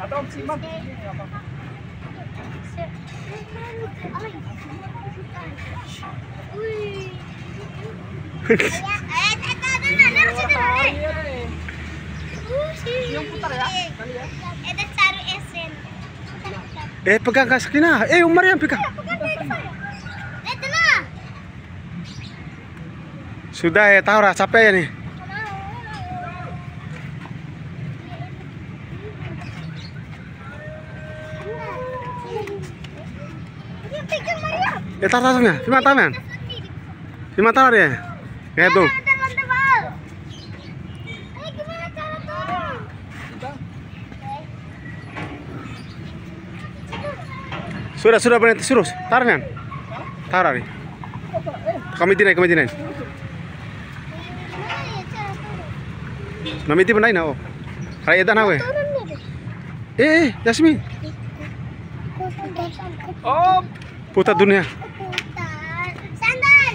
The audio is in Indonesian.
Atau Om Simak. Yung putar ya, kali ya. Ada cari esen. Pegang Kak Sakina. Umar yang pegang. Itu lah. Sudah ya, tahu lah capek ya nih. Pegang Maria. Taruhnya, di mata men. Di mata dia. Kayak tuh. Gimana cara turun? Sudah berhenti terus. Taruh men. Taruh nih. Kami tidak. Gimana ya cara turun? Namiti benain na oh. Kayak itu nawe. Turun nih. Yasmin. Oh, Putar dunia. Putar. Sandal.